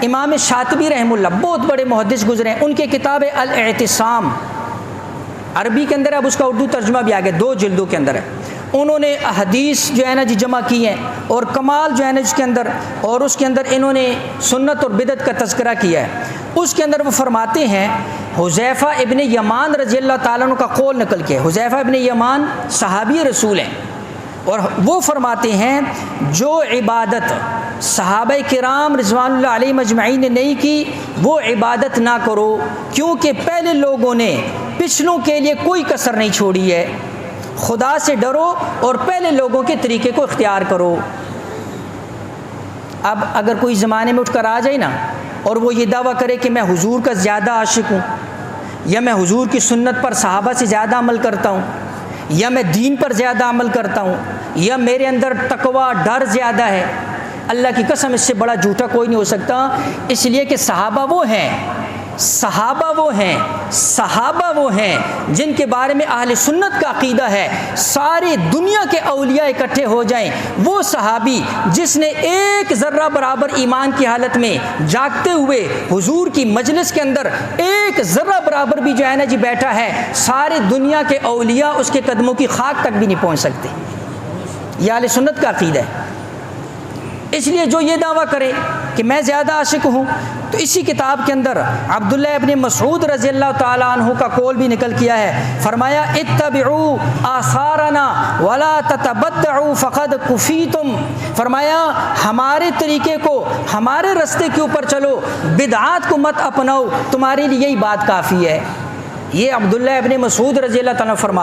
امام شاطبی رحمہ اللہ بہت بڑے محدث گزرے ہیں، ان کی کتاب ہے الاعتصام، عربی کے اندر، اب اس کا اردو ترجمہ بھی آ گیا، 2 جلدوں کے اندر ہے۔ انہوں نے حدیث جو ہے نا جمع کی ہیں، اور کمال جو ہے نا اس کے اندر، اور اس کے اندر انہوں نے سنت اور بدعت کا تذکرہ کیا ہے۔ اس کے اندر وہ فرماتے ہیں، حذیفہ ابن یمان رضی اللہ تعالیٰ عنہ کا قول نقل کیا ہے۔ حذیفہ ابن یمان صحابی رسول ہیں، اور وہ فرماتے ہیں جو عبادت صحابہ کرام رضوان اللہ علیہم اجمعین نے نہیں کی وہ عبادت نہ کرو، کیونکہ پہلے لوگوں نے پچھلوں کے لیے کوئی کسر نہیں چھوڑی ہے۔ خدا سے ڈرو اور پہلے لوگوں کے طریقے کو اختیار کرو۔ اب اگر کوئی زمانے میں اٹھ کر آ جائے نا اور وہ یہ دعویٰ کرے کہ میں حضور کا زیادہ عاشق ہوں، یا میں حضور کی سنت پر صحابہ سے زیادہ عمل کرتا ہوں، یا میں دین پر زیادہ عمل کرتا ہوں، یا میرے اندر تقوی ڈر زیادہ ہے، اللہ کی قسم اس سے بڑا جھوٹا کوئی نہیں ہو سکتا، اس لیے کہ صحابہ وہ ہیں جن کے بارے میں اہل سنت کا عقیدہ ہے ساری دنیا کے اولیاء اکٹھے ہو جائیں، وہ صحابی جس نے ایک ذرہ برابر ایمان کی حالت میں جاگتے ہوئے حضور کی مجلس کے اندر ایک ذرہ برابر بھی جو ہے نا جی بیٹھا ہے، ساری دنیا کے اولیاء اس کے قدموں کی خاک تک بھی نہیں پہنچ سکتے۔ یہ اہل سنت کا عقیدہ ہے۔ اس لیے جو یہ دعویٰ کرے کہ میں زیادہ عاشق ہوں، تو اسی کتاب کے اندر عبداللہ ابن مسعود رضی اللہ تعالیٰ عنہ کا قول بھی نکل کیا ہے، فرمایا اتبعوا آثارنا ولا تتبدعوا فقد کفیتم، فرمایا ہمارے طریقے کو، ہمارے راستے کے اوپر چلو، بدعات کو مت اپناؤ، تمہارے لیے یہی بات کافی ہے۔ یہ عبداللہ ابن مسعود رضی اللہ تعالیٰ عنہ فرمایا۔